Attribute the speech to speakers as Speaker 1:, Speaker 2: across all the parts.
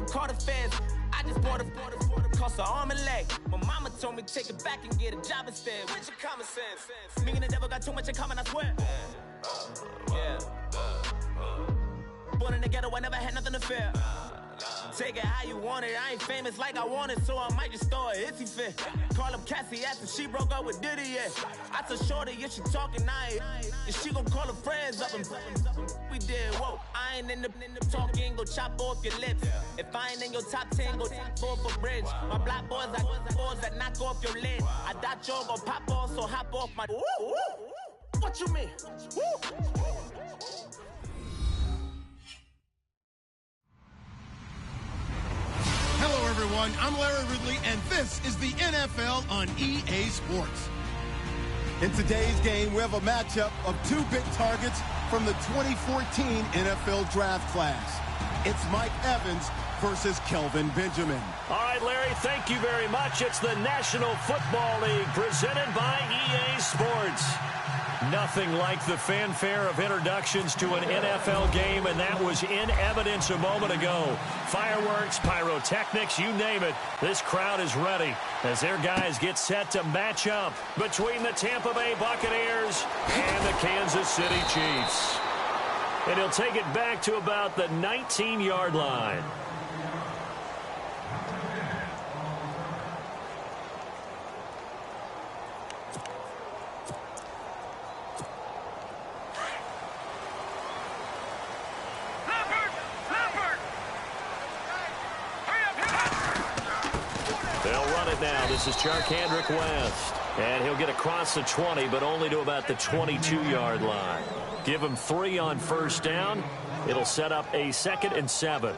Speaker 1: caught a fence. I just bought a cost an arm and leg. My mama told me take it back and get a job instead. With your common sense. Me and the devil got too much in common, I swear. Yeah. Born in the ghetto, I never had nothing to fear. Take it how you want it. I ain't famous like I want it, so I might just throw a hissy fit. Call up Cassie after she broke up with Diddy, yeah. I told Shorty, if she talking, I ain't. And she gon' call her friends up and we did, whoa. I ain't in the talking, go chop off your lips. If I ain't in your top 10, go top 4 for bridge. My black boys, I boys that knock off your lid. I thought y'all gon' pop off, so hop off my. What you mean? Woo.
Speaker 2: Hello, everyone. I'm Larry Ridley, and this is the NFL on EA Sports.
Speaker 3: In today's game, we have a matchup of two big targets from the 2014 NFL Draft Class. It's Mike Evans versus Kelvin Benjamin.
Speaker 4: All right, Larry, thank you very much. It's the National Football League presented by EA Sports. Nothing like the fanfare of introductions to an NFL game, and that was in evidence a moment ago. Fireworks, pyrotechnics, you name it. This crowd is ready as their guys get set to match up between the Tampa Bay Buccaneers and the Kansas City Chiefs. And he'll take it back to about the 19-yard line. This is Charkandrick West, and he'll get across the 20, but only to about the 22-yard line. Give him 3 on first down. It'll set up a 2nd and 7.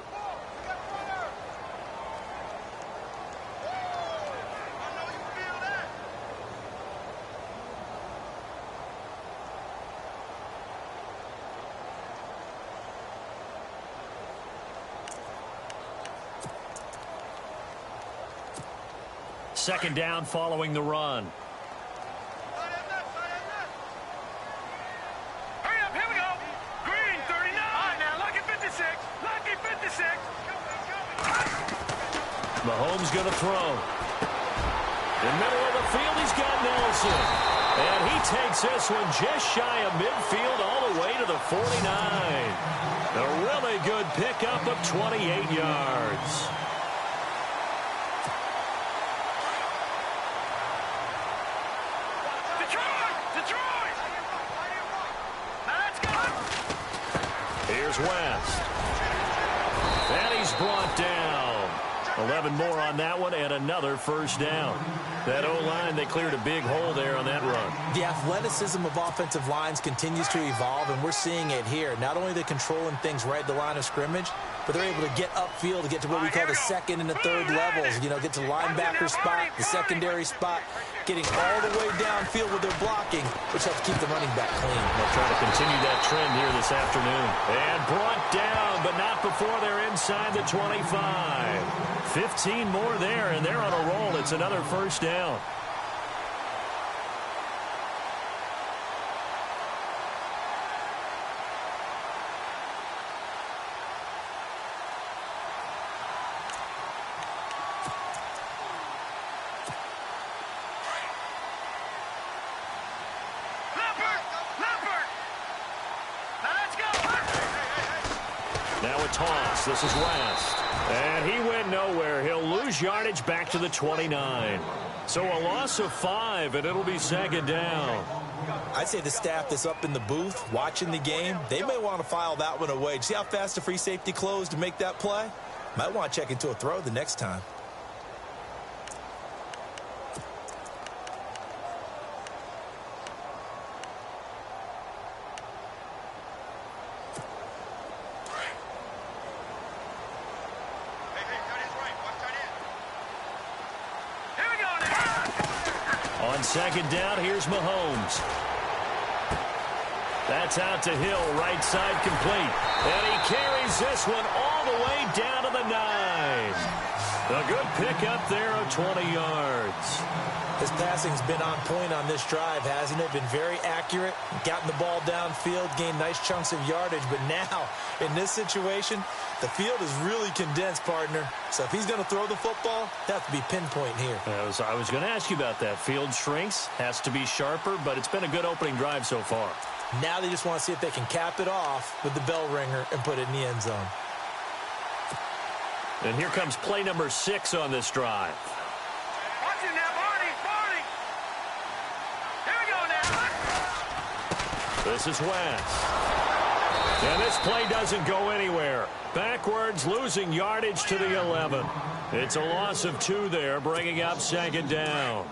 Speaker 4: Second down following the run.
Speaker 5: Hurry up, here we go. Green, 39. All right, now, lucky 56. Lucky 56.
Speaker 4: Mahomes going to throw. In the middle of the field, he's got Nelson. And he takes this one just shy of midfield all the way to the 49. A really good pickup of 28 yards. Here's West. And he's brought down. 11 more on that one and another first down. That O-line, they cleared a big hole there on that run.
Speaker 6: The athleticism of offensive lines continues to evolve, and we're seeing it here. Not only they're controlling things right at the line of scrimmage, but they're able to get upfield to get to what we call the second and the third levels. You know, get to the linebacker spot, the secondary spot, getting all the way downfield with their blocking, which helps keep the running back clean.
Speaker 4: They'll try to continue that trend here this afternoon. And brought down, but not before they're inside the 25. 15 more there, and they're on a roll. It's another first down. Toss. This is West. And he went nowhere. He'll lose yardage back to the 29. So a loss of 5, and it'll be second down.
Speaker 6: I'd say the staff that's up in the booth watching the game, they may want to file that one away. See how fast the free safety closed to make that play? Might want to check into a throw the next time.
Speaker 4: On second down, here's Mahomes. That's out to Hill, right side complete. And he carries this one all the way down to the 9. A good pickup there of 20 yards.
Speaker 6: His passing's been on point on this drive, hasn't it? Been very accurate, gotten the ball downfield, gained nice chunks of yardage. But now, in this situation, the field is really condensed, partner. So if he's going to throw the football, it has to be pinpoint here.
Speaker 4: I was going to ask you about that. Field shrinks, has to be sharper, but it's been a good opening drive so far.
Speaker 6: Now they just want to see if they can cap it off with the bell ringer and put it in the end zone.
Speaker 4: And here comes play number 6 on this drive.
Speaker 5: Watch it now, Barney. Here we go now.
Speaker 4: This is West. And this play doesn't go anywhere. Backwards, losing yardage to the 11. It's a loss of 2 there, bringing up second down.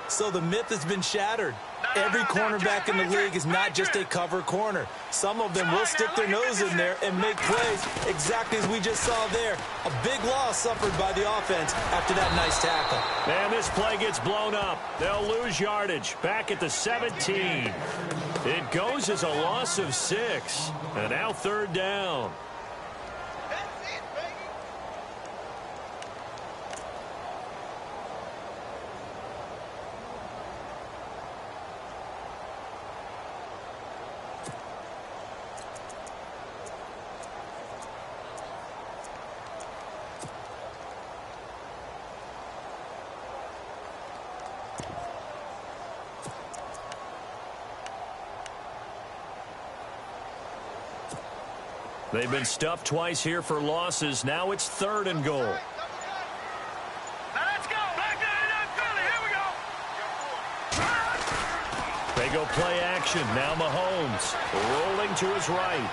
Speaker 6: So the myth has been shattered. Every cornerback in the league is not just a cover corner. Some of them will stick their nose in there and make plays exactly as we just saw there. A big loss suffered by the offense after that nice tackle.
Speaker 4: And this play gets blown up. They'll lose yardage back at the 17. It goes as a loss of 6. And now third down. They've been stuffed twice here for losses. Now it's 3rd and goal.
Speaker 5: Now let's go. Back down Philly. Here we go.
Speaker 4: They go play action. Now Mahomes rolling to his right.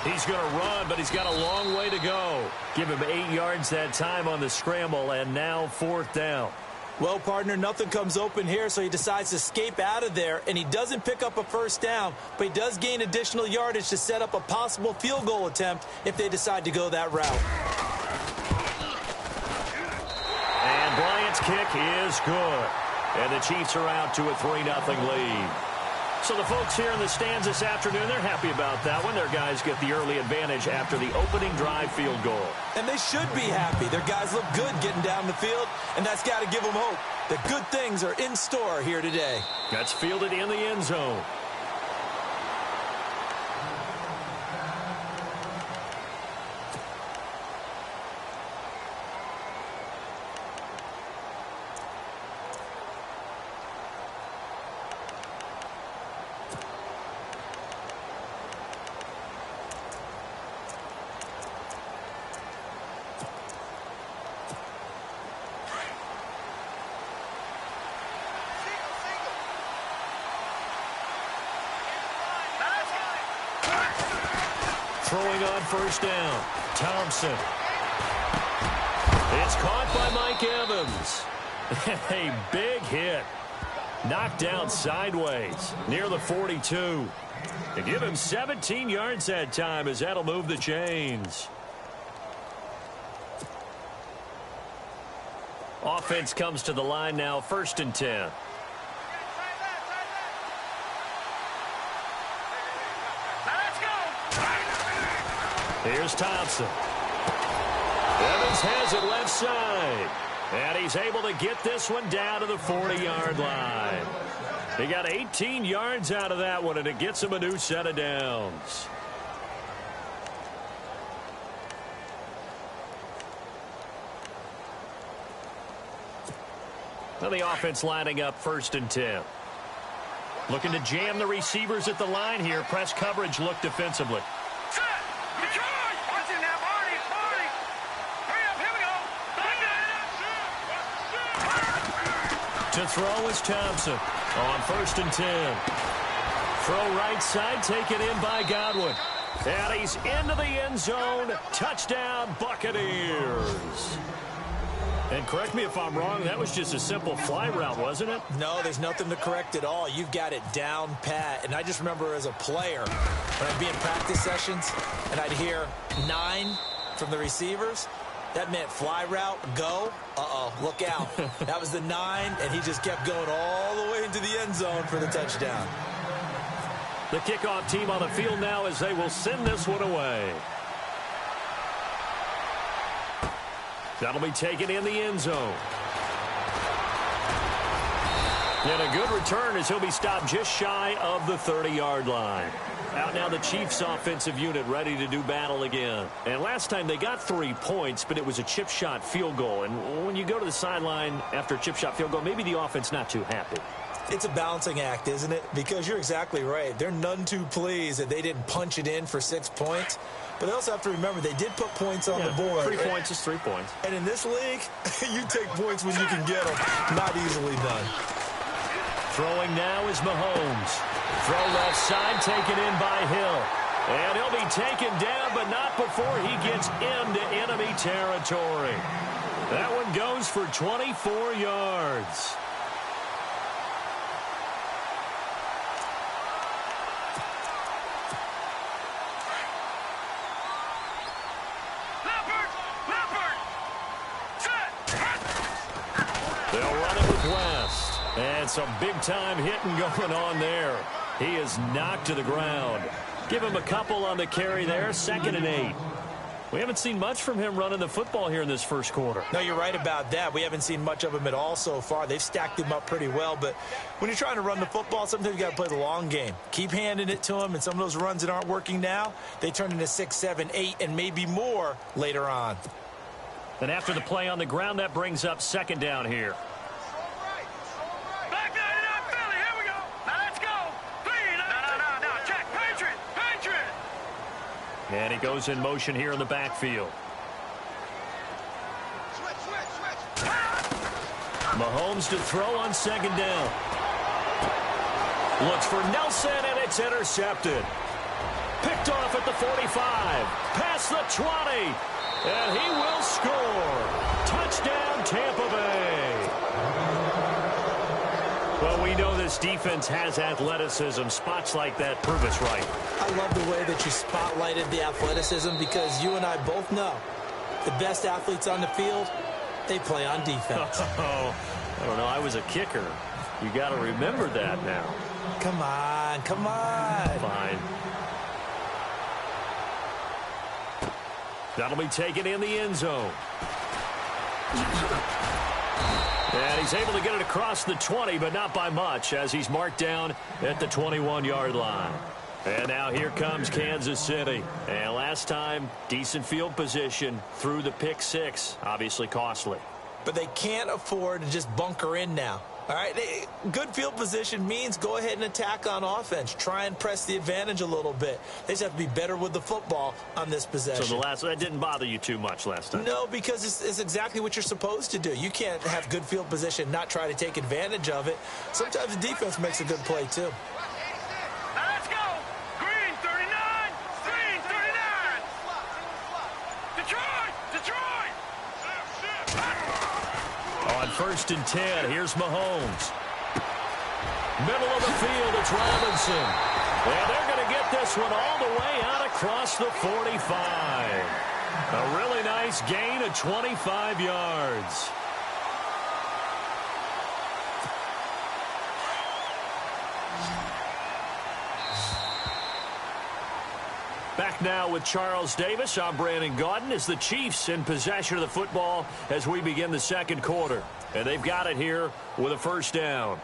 Speaker 4: He's going to run, but he's got a long way to go. Give him 8 yards that time on the scramble, and now 4th down.
Speaker 6: Well, partner, nothing comes open here, so he decides to escape out of there, and he doesn't pick up a first down, but he does gain additional yardage to set up a possible field goal attempt if they decide to go that route.
Speaker 4: And Bryant's kick is good. And the Chiefs are out to a 3-0 lead. So the folks here in the stands this afternoon, they're happy about that one. Their guys get the early advantage after the opening drive field goal.
Speaker 6: And they should be happy. Their guys look good getting down the field, and that's got to give them hope that good things are in store here today.
Speaker 4: That's fielded in the end zone. Throwing on first down, Thompson. It's caught by Mike Evans. A big hit. Knocked down sideways near the 42. To give him 17 yards that time, as that'll move the chains. Offense comes to the line now, 1st and 10. Here's Thompson. Evans has it left side. And he's able to get this one down to the 40-yard line. He got 18 yards out of that one, and it gets him a new set of downs. Now the offense lining up 1st and 10. Looking to jam the receivers at the line here. Press coverage look defensively. To throw is Thompson on 1st and 10. Throw right side, taken in by Godwin. And he's into the end zone. Touchdown, Buccaneers. And correct me if I'm wrong, that was just a simple fly route, wasn't it?
Speaker 6: No, there's nothing to correct at all. You've got it down pat. And I just remember as a player, when I'd be in practice sessions and I'd hear 9 from the receivers, that meant fly route, go. Uh-oh, look out. That was the 9, and he just kept going all the way into the end zone for the touchdown.
Speaker 4: The kickoff team on the field now as they will send this one away. That'll be taken in the end zone. And a good return as he'll be stopped just shy of the 30-yard line. Out now the Chiefs offensive unit ready to do battle again. And last time they got 3 points, but it was a chip shot field goal. And when you go to the sideline after a chip shot field goal, maybe the offense not too happy.
Speaker 6: It's a balancing act, isn't it? Because you're exactly right. They're none too pleased that they didn't punch it in for 6 points. But they also have to remember they did put points on the board.
Speaker 4: 3 points is 3 points.
Speaker 6: And in this league, you take points when you can get them. Not easily done.
Speaker 4: Throwing now is Mahomes. Throw left side, taken in by Hill. And he'll be taken down, but not before he gets into enemy territory. That one goes for 24 yards. They'll run it with West. And some big-time hitting going on there. He is knocked to the ground. Give him a couple on the carry there. 2nd and 8. We haven't seen much from him running the football here in this first quarter.
Speaker 6: No, you're right about that. We haven't seen much of him at all so far. They've stacked him up pretty well. But when you're trying to run the football, sometimes you got to play the long game. Keep handing it to him. And some of those runs that aren't working now, they turn into 6, 7, 8, and maybe more later on.
Speaker 4: And after the play on the ground, that brings up 2nd down here. And he goes in motion here in the backfield. Mahomes to throw on 2nd down. Looks for Nelson, and it's intercepted. Picked off at the 45. Past the 20. And he will score. Touchdown, Tampa Bay. Well, we know this defense has athleticism. Spots like that prove us right.
Speaker 6: I love the way that you spotlighted the athleticism because you and I both know the best athletes on the field, they play on defense.
Speaker 4: Oh, I don't know. I was a kicker. You got to remember that now.
Speaker 6: Come on, come on.
Speaker 4: Fine. That'll be taken in the end zone. And he's able to get it across the 20, but not by much, as he's marked down at the 21-yard line. And now here comes Kansas City. And last time, decent field position through the pick 6. Obviously costly.
Speaker 6: But they can't afford to just bunker in now. All right, good field position means go ahead and attack on offense. Try and press the advantage a little bit. They just have to be better with the football on this possession.
Speaker 4: So that didn't bother you too much last time?
Speaker 6: No, because it's exactly what you're supposed to do. You can't have good field position, not try to take advantage of it. Sometimes the defense makes a good play, too.
Speaker 5: Now let's go. Green 39. Green 39. Detroit.
Speaker 4: On 1st and 10, here's Mahomes. Middle of the field, it's Robinson. And they're going to get this one all the way out across the 45. A really nice gain of 25 yards. Back now with Charles Davis. I'm Brandon Gaudin as the Chiefs in possession of the football as we begin the second quarter. And they've got it here with a 1st down.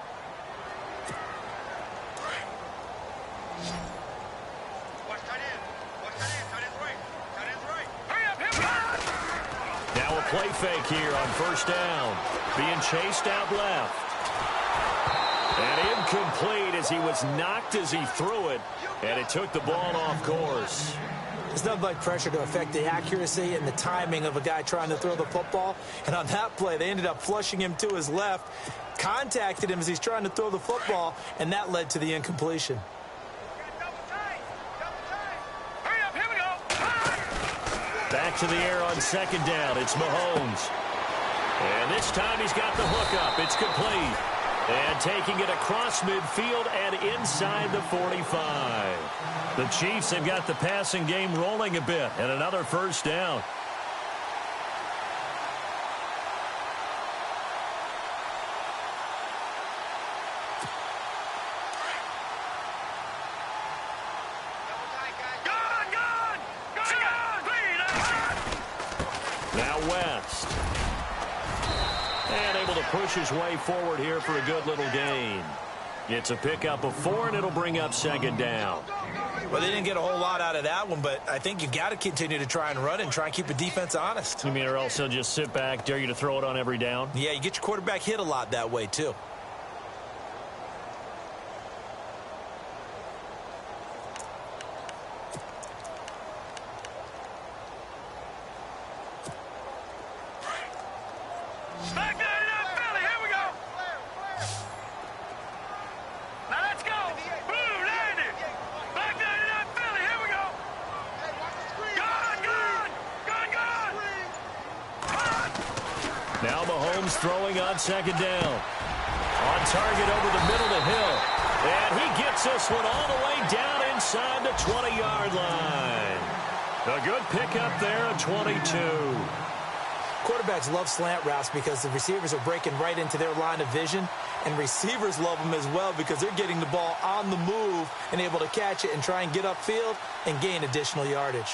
Speaker 4: Now a play fake here on 1st down. Being chased out left. And incomplete as he was knocked as he threw it. And it took the ball off course.
Speaker 6: It's nothing like pressure to affect the accuracy and the timing of a guy trying to throw the football. And on that play, they ended up flushing him to his left, contacted him as he's trying to throw the football, and that led to the incompletion.
Speaker 4: Back to the air on 2nd down. It's Mahomes. And this time he's got the hook up. It's complete. And taking it across midfield and inside the 45. The Chiefs have got the passing game rolling a bit. And another 1st down. Now West. And able to push his way forward here for a good little gain. It's a pickup of 4, and it'll bring up second down.
Speaker 6: Well, they didn't get a whole lot out of that one, but I think you got to continue to try and run and try and keep the defense honest.
Speaker 4: You mean or else he'll just sit back, dare you to throw it on every down?
Speaker 6: Yeah, you get your quarterback hit a lot that way, too.
Speaker 4: Now Mahomes throwing on second down. On target over the middle to Hill. And he gets this one all the way down inside the 20-yard line. A good pickup there at 22.
Speaker 6: Quarterbacks love slant routes because the receivers are breaking right into their line of vision. And receivers love them as well because they're getting the ball on the move and able to catch it and try and get upfield and gain additional yardage.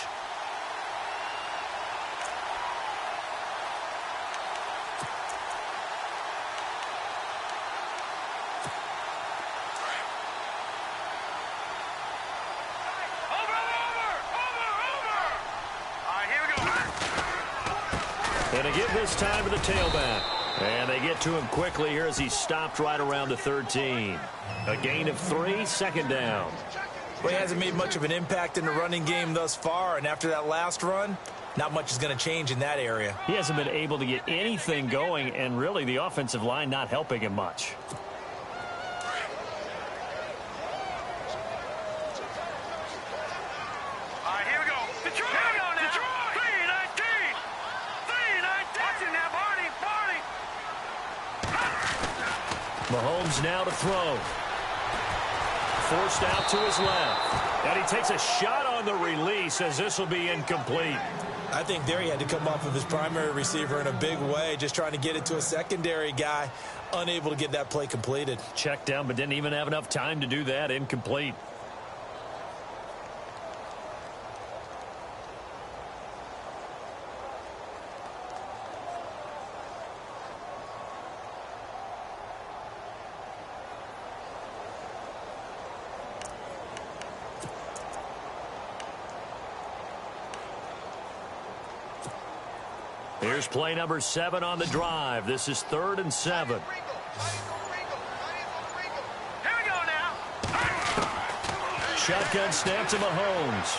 Speaker 4: And to give this time to the tailback. And they get to him quickly here as he stopped right around the 13. A gain of 3, second down.
Speaker 6: Well, he hasn't made much of an impact in the running game thus far, and after that last run, not much is going to change in that area.
Speaker 4: He hasn't been able to get anything going, and really the offensive line not helping him much. Mahomes now to throw. Forced out to his left. And he takes a shot on the release as this will be incomplete.
Speaker 6: I think there he had to come off of his primary receiver in a big way, just trying to get it to a secondary guy, unable to get that play completed.
Speaker 4: Checked down, but didn't even have enough time to do that. Incomplete. Here's play number 7 on the drive. This is 3rd and 7.
Speaker 5: Here we go now.
Speaker 4: Shotgun snap to Mahomes.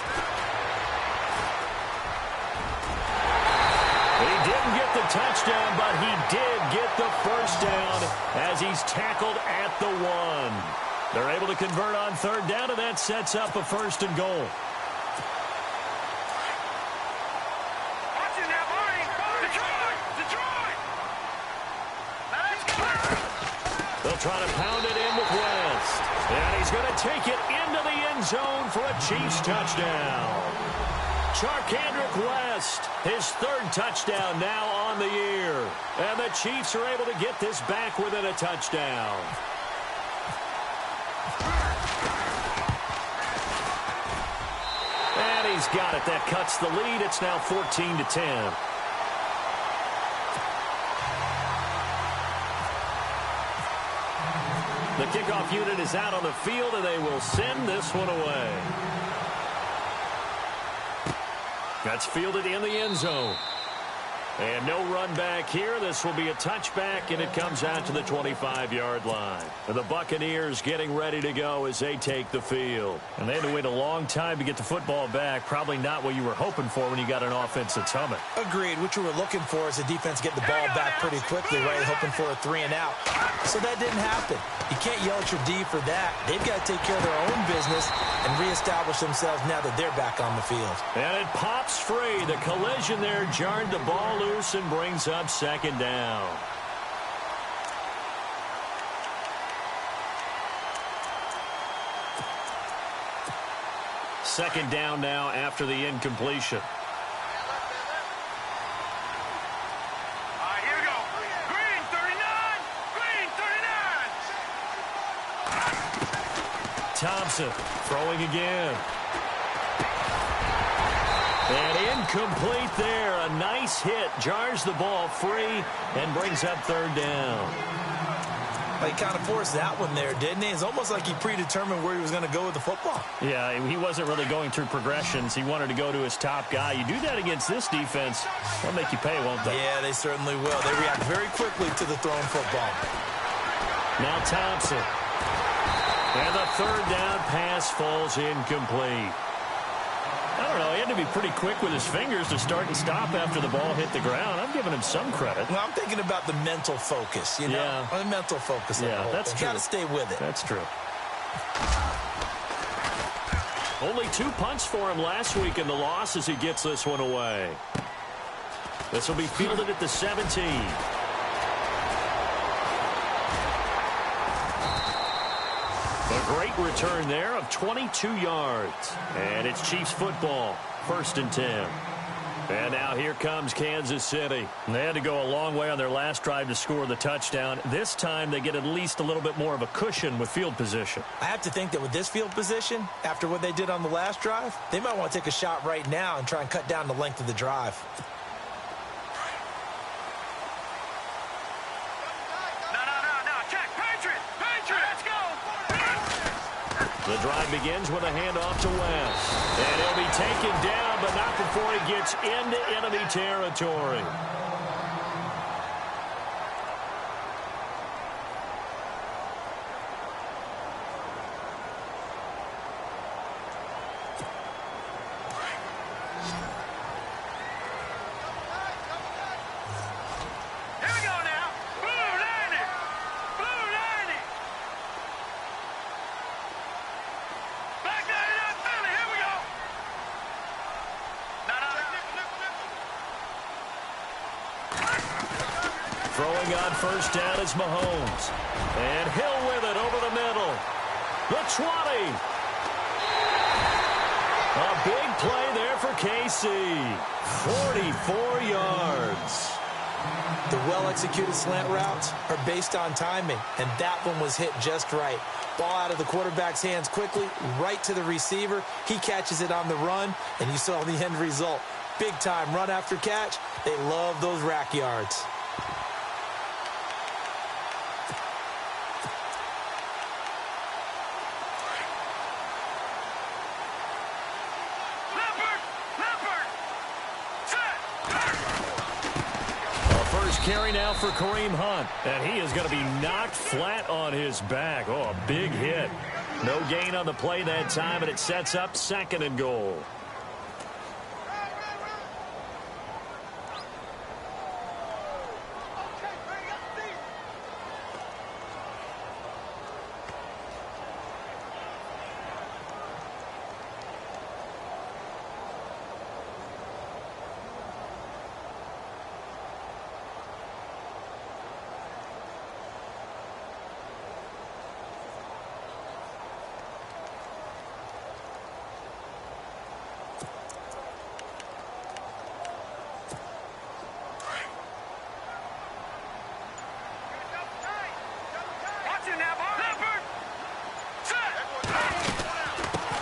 Speaker 4: He didn't get the touchdown, but he did get the first down as he's tackled at the 1. They're able to convert on 3rd down, and that sets up a 1st and goal. Trying to pound it in with West. And he's going to take it into the end zone for a Chiefs touchdown. Charkandrick West, his 3rd touchdown now on the year. And the Chiefs are able to get this back within a touchdown. And he's got it. That cuts the lead. It's now 14-10. The kickoff unit is out on the field, and they will send this one away. That's fielded in the end zone. And no run back here. This will be a touchback, and it comes out to the 25-yard line. And the Buccaneers getting ready to go as they take the field. And they had to wait a long time to get the football back. Probably not what you were hoping for when you got an offense that's humming.
Speaker 6: Agreed. What you were looking for is the defense get the ball back pretty quickly, right? Hoping for a 3 and out. So that didn't happen. You can't yell at your D for that. They've got to take care of their own business and reestablish themselves now that they're back on the field.
Speaker 4: And it pops free. The collision there jarred the ball loose and brings up 2nd down. Second down now after the incompletion.
Speaker 5: Here we go. Green 39. Green 39.
Speaker 4: Thompson throwing again. And incomplete there. A nice hit. Jars the ball free and brings up third down.
Speaker 6: He kind of forced that one there, didn't he? It's almost like he predetermined where he was going to go with the football.
Speaker 4: Yeah, he wasn't really going through progressions. He wanted to go to his top guy. You do that against this defense, they'll make you pay, won't they?
Speaker 6: Yeah, they certainly will. They react very quickly to the thrown football.
Speaker 4: Now Thompson. And the third down pass falls incomplete. I don't know. He had to be pretty quick with his fingers to start and stop after the ball hit the ground. I'm giving him some credit.
Speaker 6: Well, I'm thinking about the mental focus, you know?
Speaker 4: Yeah.
Speaker 6: The mental focus.
Speaker 4: Yeah, that's true.
Speaker 6: You got to stay with it.
Speaker 4: That's true. Only 2 punts for him last week in the loss as he gets this one away. This will be fielded at the 17. A great return there of 22 yards. And it's Chiefs football, 1st and 10. And now here comes Kansas City. They had to go a long way on their last drive to score the touchdown. This time they get at least a little bit more of a cushion with field position.
Speaker 6: I have to think that with this field position, after what they did on the last drive, they might want to take a shot right now and try and cut down the length of the drive.
Speaker 4: The drive begins with a handoff to West. And he'll be taken down, but not before he gets into enemy territory. Throwing on first down is Mahomes. And Hill with it over the middle. The 20. A big play there for KC. 44 yards.
Speaker 6: The well-executed slant routes are based on timing, and that one was hit just right. Ball out of the quarterback's hands quickly, right to the receiver. He catches it on the run, and you saw the end result. Big-time run after catch. They love those rack yards.
Speaker 4: Carry now for Kareem Hunt, and he is going to be knocked flat on his back. Oh, a big hit. No gain on the play that time, and it sets up 2nd and goal.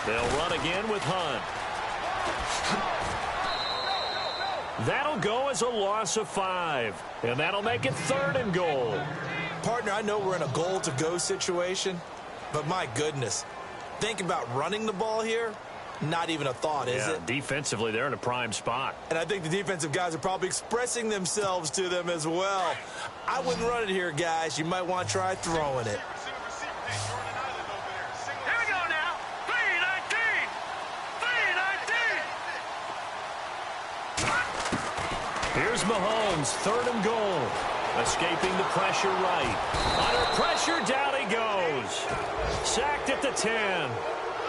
Speaker 4: They'll run again with Hunt. That'll go as a loss of 5. And that'll make it 3rd and goal.
Speaker 6: Partner, I know we're in a goal-to-go situation, but my goodness, think about running the ball here. Not even a thought, is it?
Speaker 4: Defensively, they're in a prime spot.
Speaker 6: And I think the defensive guys are probably expressing themselves to them as well. I wouldn't run it here, guys. You might want to try throwing it.
Speaker 4: Here's Mahomes, 3rd and goal. Escaping the pressure right. Under pressure, down he goes. Sacked at the 10.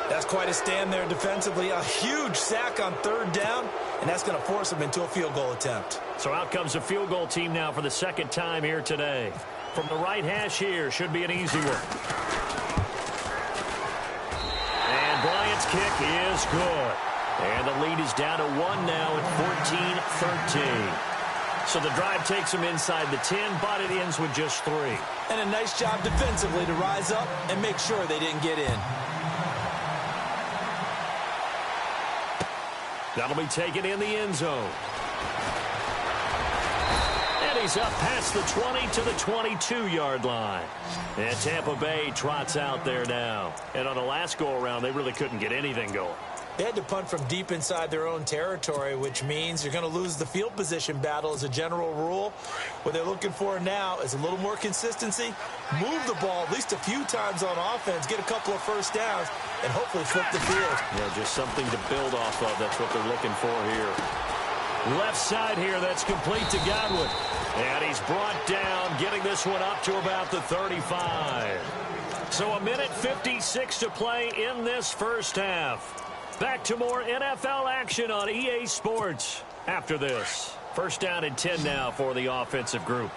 Speaker 6: That's quite a stand there defensively. A huge sack on 3rd down, and that's going to force them into a field goal attempt.
Speaker 4: So out comes the field goal team now for the 2nd time here today. From the right hash here, should be an easy one. And Bryant's kick is good. And the lead is down to 1 now at 14-13. So the drive takes them inside the 10, but it ends with just 3.
Speaker 6: And a nice job defensively to rise up and make sure they didn't get in.
Speaker 4: That'll be taken in the end zone. And he's up past the 20 to the 22-yard line. And Tampa Bay trots out there now. And on the last go-around, they really couldn't get anything going.
Speaker 6: They had to punt from deep inside their own territory, which means you're going to lose the field position battle as a general rule. What they're looking for now is a little more consistency, move the ball at least a few times on offense, get a couple of first downs, and hopefully flip the field.
Speaker 4: Yeah, just something to build off of. That's what they're looking for here. Left side here, that's complete to Godwin. And he's brought down, getting this one up to about the 35. So a minute 56 to play in this first half. Back to more NFL action on EA Sports after this. First down and 10 now for the offensive group.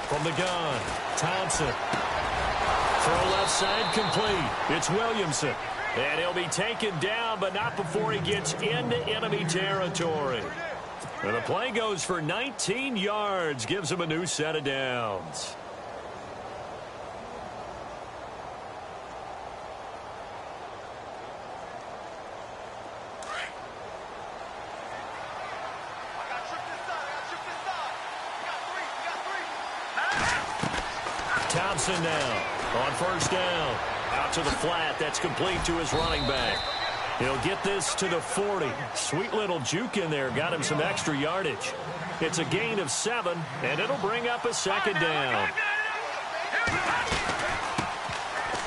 Speaker 4: From the gun, Thompson. Throw left side complete. It's Williamson. And he'll be taken down, but not before he gets into enemy territory. And the play goes for 19 yards, gives him a new set of downs. Thompson now on first down. Out to the flat. That's complete to his running back. He'll get this to the 40. Sweet little juke in there. Got him some extra yardage. It's a gain of 7, and it'll bring up a second down.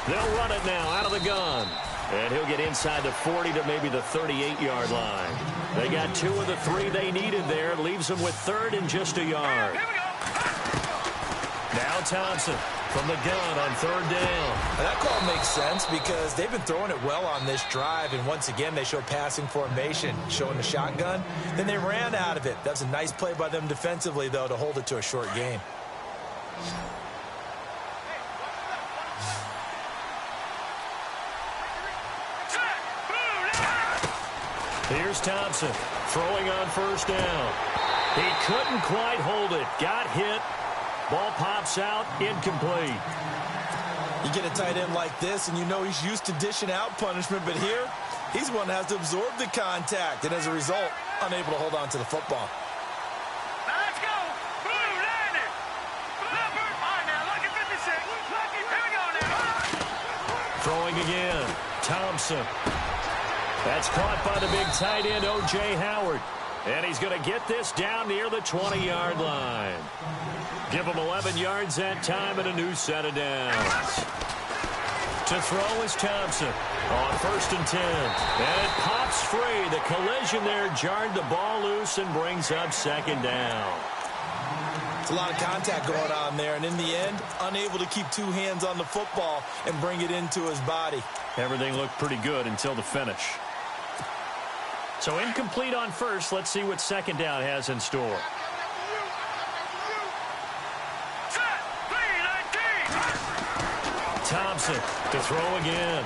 Speaker 4: They'll run it now out of the gun. And he'll get inside the 40 to maybe the 38-yard line. They got 2 of the 3 they needed there. Leaves them with 3rd and just a yard. Now Thompson from the gun on 3rd down.
Speaker 6: And that call makes sense because they've been throwing it well on this drive, and once again they show passing formation, showing the shotgun. Then they ran out of it. That's a nice play by them defensively, though, to hold it to a short gain.
Speaker 4: Here's Thompson throwing on first down. He couldn't quite hold it. Got hit. Ball pops out, incomplete.
Speaker 6: You get a tight end like this, and you know he's used to dishing out punishment, but here, he's the one that has to absorb the contact, and as a result, unable to hold on to the football.
Speaker 5: Now let's go. Blue, landed. Number. All right, now, lucky 56. Lucky. Here we go now.
Speaker 4: Throwing again. Thompson. That's caught by the big tight end, O.J. Howard. And he's going to get this down near the 20-yard line. Give him 11 yards that time and a new set of downs. To throw is Thompson on 1st and 10. And it pops free. The collision there jarred the ball loose and brings up 2nd down.
Speaker 6: It's a lot of contact going on there, and in the end, unable to keep 2 hands on the football and bring it into his body.
Speaker 4: Everything looked pretty good until the finish. So incomplete on first. Let's see what 2nd down has in store. Thompson to throw again.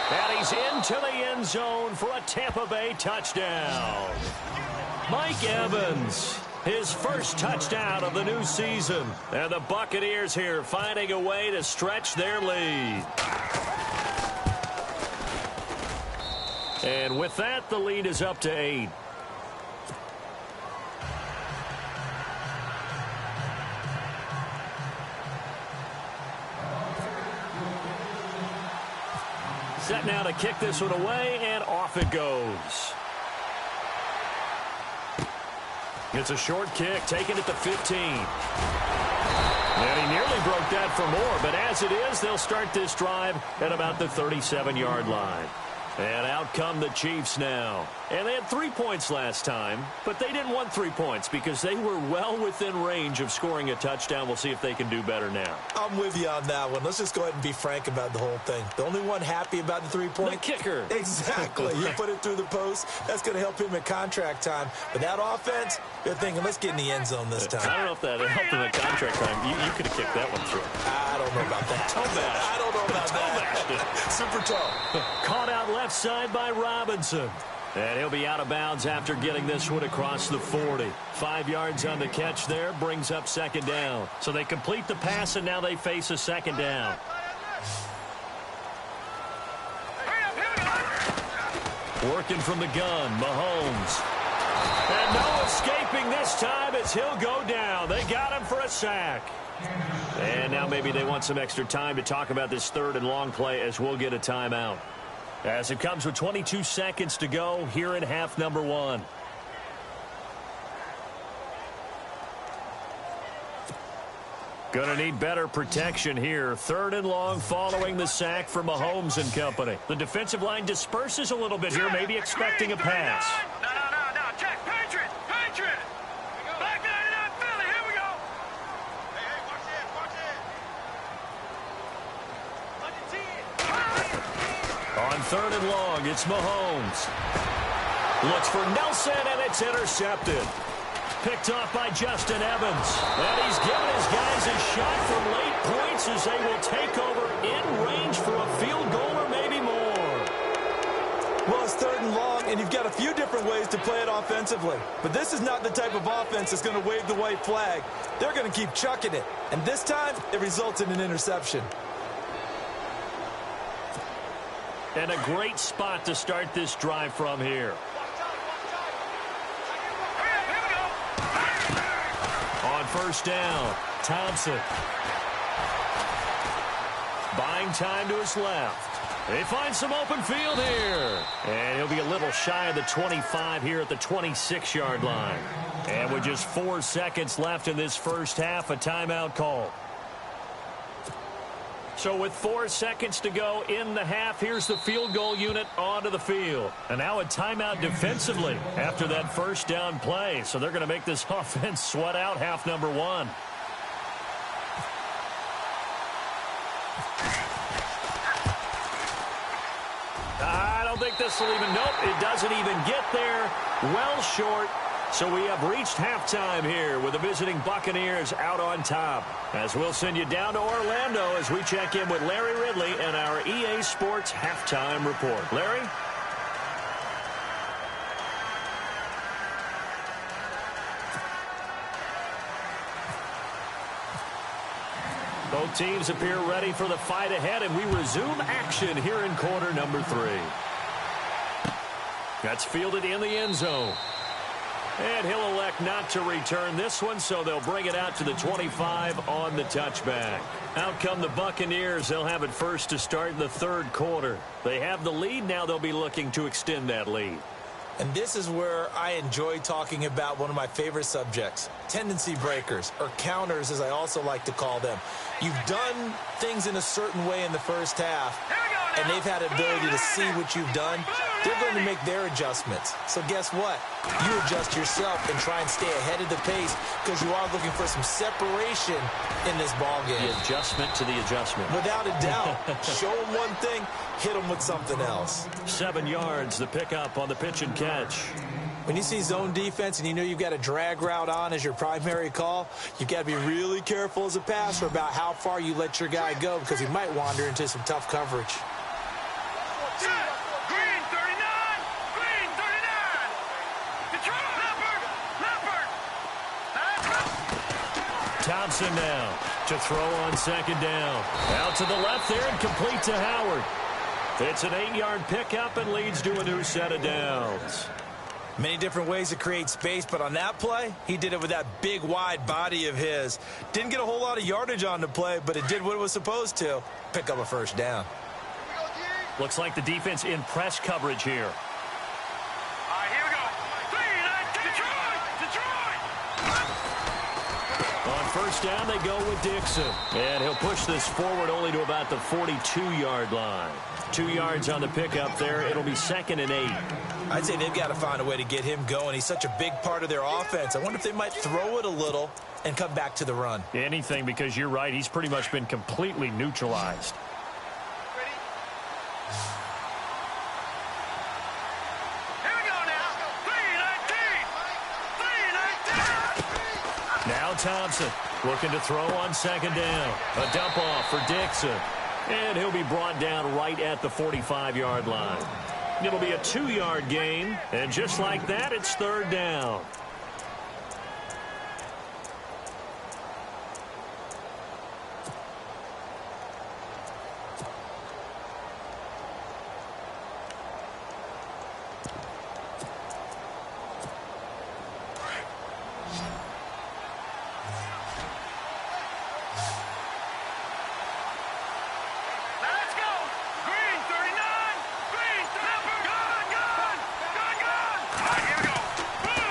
Speaker 4: And he's into the end zone for a Tampa Bay touchdown. Mike Evans, his first touchdown of the new season. And the Buccaneers here finding a way to stretch their lead. And with that, the lead is up to 8. Set now to kick this one away, and off it goes. It's a short kick, taken at the 15. And he nearly broke that for more, but as it is, they'll start this drive at about the 37-yard line. And out come the Chiefs now. And they had 3 points last time, but they didn't want 3 points because they were well within range of scoring a touchdown. We'll see if they can do better now.
Speaker 6: I'm with you on that one. Let's just go ahead and be frank about the whole thing. The only one happy about the 3-point?
Speaker 4: The kicker.
Speaker 6: Exactly. You put it through the post. That's going to help him at contract time. But that offense, they're thinking, let's get in the end zone this time.
Speaker 4: I don't know if that helped him at contract time. You could have kicked that one through.
Speaker 6: I don't know about that.
Speaker 4: I
Speaker 6: don't know about that. Super toe.
Speaker 4: Caught out left side by Robinson. And he'll be out of bounds after getting this one across the 40. 5 yards on the catch there, brings up second down. So they complete the pass, and now they face a second down. Working from the gun, Mahomes. And no escaping this time as he'll go down. They got him for a sack. And now maybe they want some extra time to talk about this third and long play as we'll get a timeout. As it comes with 22 seconds to go here in half number 1. Gonna need better protection here. Third and long following the sack for Mahomes and company. The defensive line disperses a little bit here, maybe expecting a pass.
Speaker 5: No. Check. Patriot. Black 99 Philly. Here we go. Hey, watch it.
Speaker 4: On third and long, it's Mahomes. Looks for Nelson, and it's intercepted. Picked off by Justin Evans. And he's given his guys a shot from late points as they will take over in range for a field goal or maybe more.
Speaker 6: Well, it's third and long, and you've got a few different ways to play it offensively. But this is not the type of offense that's going to wave the white flag. They're going to keep chucking it. And this time, it results in an interception.
Speaker 4: And a great spot to start this drive from here. On first down, Thompson. Buying time to his left. They find some open field here. And he'll be a little shy of the 25 here at the 26-yard line. And with just 4 seconds left in this first half, a timeout call. So with 4 seconds to go in the half, here's the field goal unit onto the field. And now a timeout defensively after that first down play. So they're going to make this offense sweat out half number 1. I don't think this will even, nope, it doesn't even get there. Well short. So we have reached halftime here with the visiting Buccaneers out on top. As we'll send you down to Orlando as we check in with Larry Ridley and our EA Sports Halftime Report. Larry? Both teams appear ready for the fight ahead, and we resume action here in quarter number 3. That's fielded in the end zone. And he'll elect not to return this one, so they'll bring it out to the 25 on the touchback. Out come the Buccaneers. They'll have it first to start in the third quarter. They have the lead. Now they'll be looking to extend that lead.
Speaker 6: And this is where I enjoy talking about one of my favorite subjects, tendency breakers, or counters as I also like to call them. You've done things in a certain way in the first half, and they've had an ability to see what you've done. They're going to make their adjustments. So guess what? You adjust yourself and try and stay ahead of the pace because you are looking for some separation in this ball game.
Speaker 4: The adjustment to the adjustment.
Speaker 6: Without a doubt. Show them one thing, hit them with something else.
Speaker 4: 7 yards, the pickup on the pitch and catch.
Speaker 6: When you see zone defense and you know you've got a drag route on as your primary call, you've got to be really careful as a passer about how far you let your guy go because he might wander into some tough coverage.
Speaker 5: Green 39! Green 39! Detroit! Leopard!
Speaker 4: Thompson now to throw on second down. Out to the left there and complete to Howard. It's an 8-yard pickup and leads to a new set of downs.
Speaker 6: Many different ways to create space, but on that play, he did it with that big, wide body of his. Didn't get a whole lot of yardage on the play, but it did what it was supposed to. Pick up a first down.
Speaker 4: Looks like the defense in press coverage here.
Speaker 5: All right, here we go. Detroit!
Speaker 4: On first down, they go with Dixon. And he'll push this forward only to about the 42-yard line. 2 yards on the pickup there. It'll be 2nd and 8.
Speaker 6: I'd say they've got to find a way to get him going. He's such a big part of their offense. I wonder if they might throw it a little and come back to the run.
Speaker 4: Anything, because you're right. He's pretty much been completely neutralized.
Speaker 5: Here we go now. 3-19!
Speaker 4: Now Thompson looking to throw on second down. A dump off for Dixon. And he'll be brought down right at the 45-yard line. It'll be a 2-yard gain, and just like that, it's third down.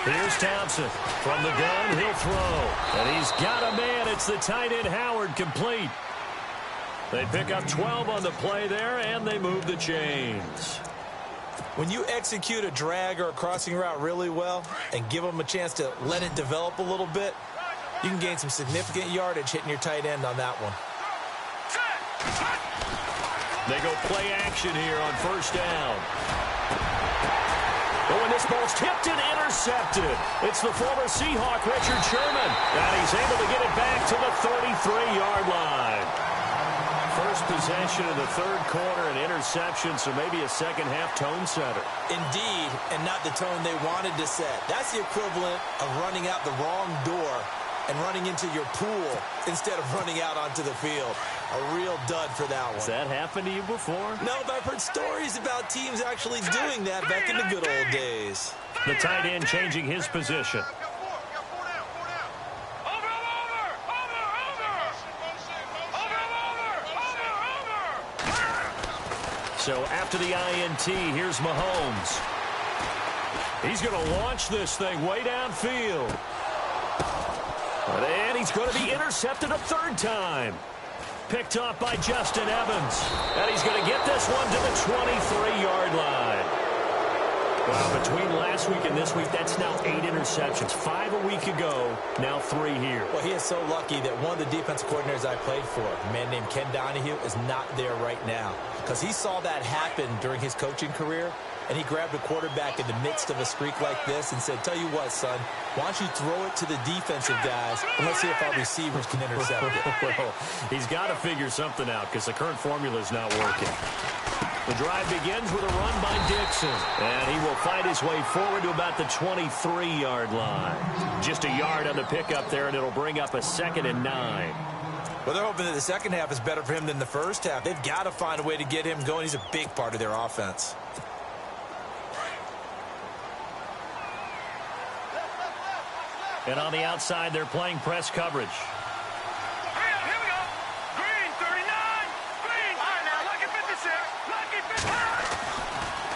Speaker 4: Here's Thompson. From the gun, he'll throw. And he's got a man. It's the tight end, Howard, complete. They pick up 12 on the play there, and they move the chains.
Speaker 6: When you execute a drag or a crossing route really well and give them a chance to let it develop a little bit, you can gain some significant yardage hitting your tight end on that one.
Speaker 4: They go play action here on first down. But when this ball's tipped and intercepted, it's the former Seahawk, Richard Sherman, and he's able to get it back to the 33-yard line. First possession of the third quarter, an interception, so maybe a second-half tone setter.
Speaker 6: Indeed, and not the tone they wanted to set. That's the equivalent of running out the wrong door and running into your pool instead of running out onto the field. A real dud for that one.
Speaker 4: Has that happened to you before?
Speaker 6: No, but I've heard stories about teams actually doing that back in the good old days.
Speaker 4: The tight end changing his position. So after the INT, here's Mahomes. He's going to launch this thing way downfield. And he's going to be intercepted a third time. Picked off by Justin Evans. And he's going to get this one to the 23-yard line. Well, between last week and this week, that's now 8 interceptions. 5 a week ago, now 3 here.
Speaker 6: Well, he is so lucky that one of the defensive coordinators I played for, a man named Ken Donahue, is not there right now. Because he saw that happen during his coaching career, and he grabbed a quarterback in the midst of a streak like this and said, tell you what, son, why don't you throw it to the defensive guys, and let's see if our receivers can intercept it.
Speaker 4: Well, he's got to figure something out because the current formula is not working. The drive begins with a run by Dixon, and he will fight his way forward to about the 23-yard line. Just a yard on the pickup there, and it'll bring up a 2nd and 9.
Speaker 6: Well, they're hoping that the second half is better for him than the first half. They've got to find a way to get him going. He's a big part of their offense.
Speaker 4: And on the outside, they're playing press coverage.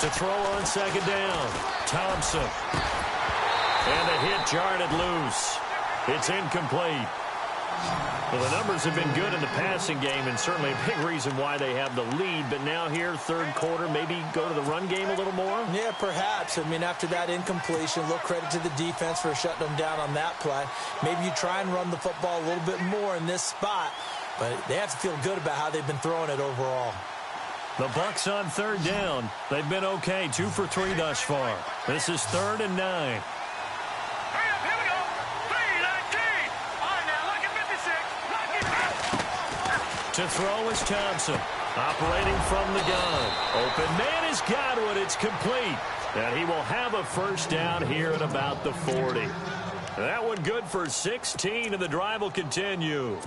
Speaker 4: To throw on second down, Thompson. And a hit jarred loose. It's incomplete. Well, the numbers have been good in the passing game, and certainly a big reason why they have the lead. But now here, third quarter, maybe go to the run game a little more?
Speaker 6: Yeah, perhaps. I mean, after that incompletion, a little credit to the defense for shutting them down on that play. Maybe you try and run the football a little bit more in this spot, but they have to feel good about how they've been throwing it overall.
Speaker 4: The Bucs on third down. They've been okay, 2 for 3 thus far. This is 3rd and 9. To throw is Thompson, operating from the gun. Open man is Godwin. It's complete. And he will have a first down here at about the 40. That one good for 16, and the drive will continue.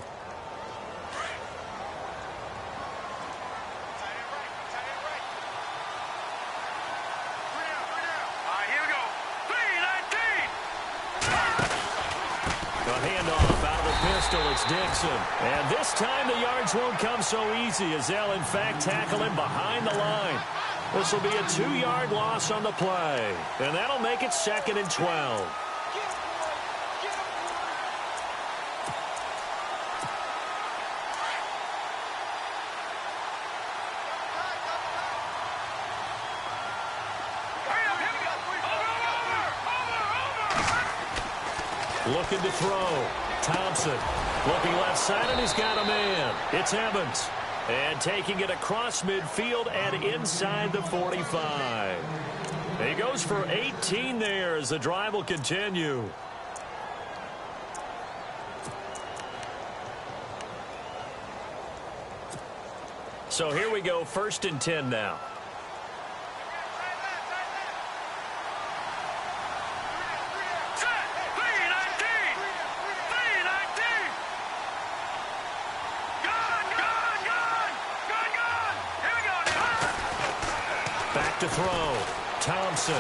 Speaker 4: It's Dixon. And this time the yards won't come so easy as they'll, in fact, tackle him behind the line. This will be a 2-yard loss on the play. And that'll make it 2nd and 12. Looking to throw. Thompson looking left side, and he's got a man. It's Evans. And taking it across midfield and inside the 45. He goes for 18 there as the drive will continue. So here we go, 1st and 10 now. Back to throw. Thompson.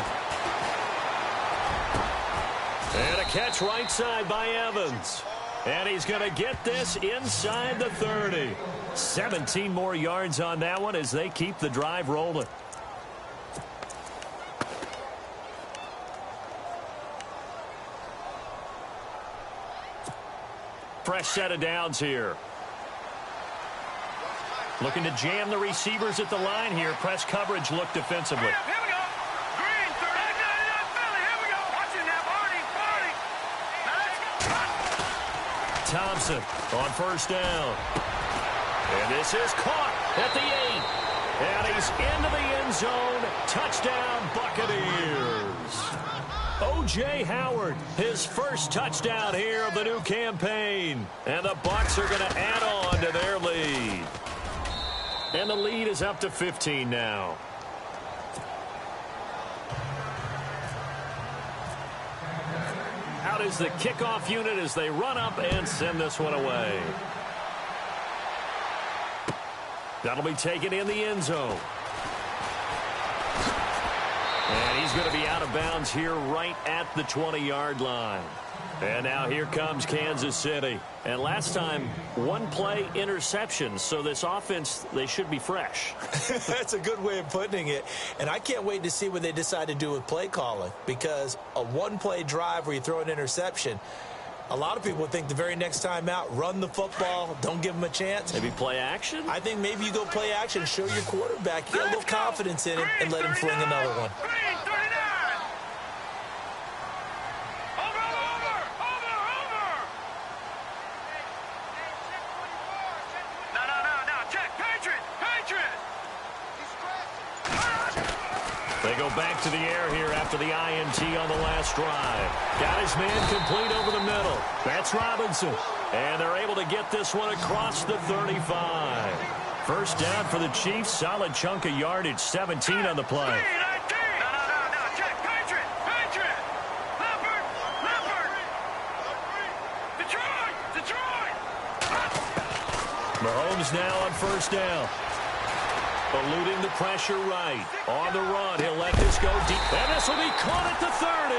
Speaker 4: And a catch right side by Evans. And he's going to get this inside the 30. 17 more yards on that one as they keep the drive rolling. Fresh set of downs here. Looking to jam the receivers at the line here. Press coverage look defensively.
Speaker 5: Here we go. Green, 30. Philly, here we go. Watch it now, Barney. Now let's go.
Speaker 4: Thompson on first down. And this is caught at the 8. And he's into the end zone. Touchdown, Buccaneers. O.J. Howard, his first touchdown here of the new campaign. And the Bucs are going to add on to their lead. And the lead is up to 15 now. Out is the kickoff unit as they run up and send this one away. That'll be taken in the end zone. And he's going to be out of bounds here right at the 20-yard line. And now here comes Kansas City. And last time, one-play interception. So this offense, they should be fresh.
Speaker 6: That's a good way of putting it. And I can't wait to see what they decide to do with play calling. Because a one-play drive where you throw an interception, a lot of people think the very next time out, run the football, don't give them a chance.
Speaker 4: Maybe play action?
Speaker 6: I think maybe you go play action, show your quarterback, get a little confidence in him, and let him fling another one.
Speaker 5: Green, 39. Over. No. Check. Patriot.
Speaker 4: They go back to the air here after the INT on the last drive. Got his man complete over the middle. That's Robinson. And they're able to get this one across the 35. First down for the Chiefs. Solid chunk of yardage. 17 on the play.
Speaker 5: No. Check. Patriot. Leopard. Detroit.
Speaker 4: Mahomes now on first down. Eluding the pressure right. On the run, he'll let this go deep. And this will be caught at the 30.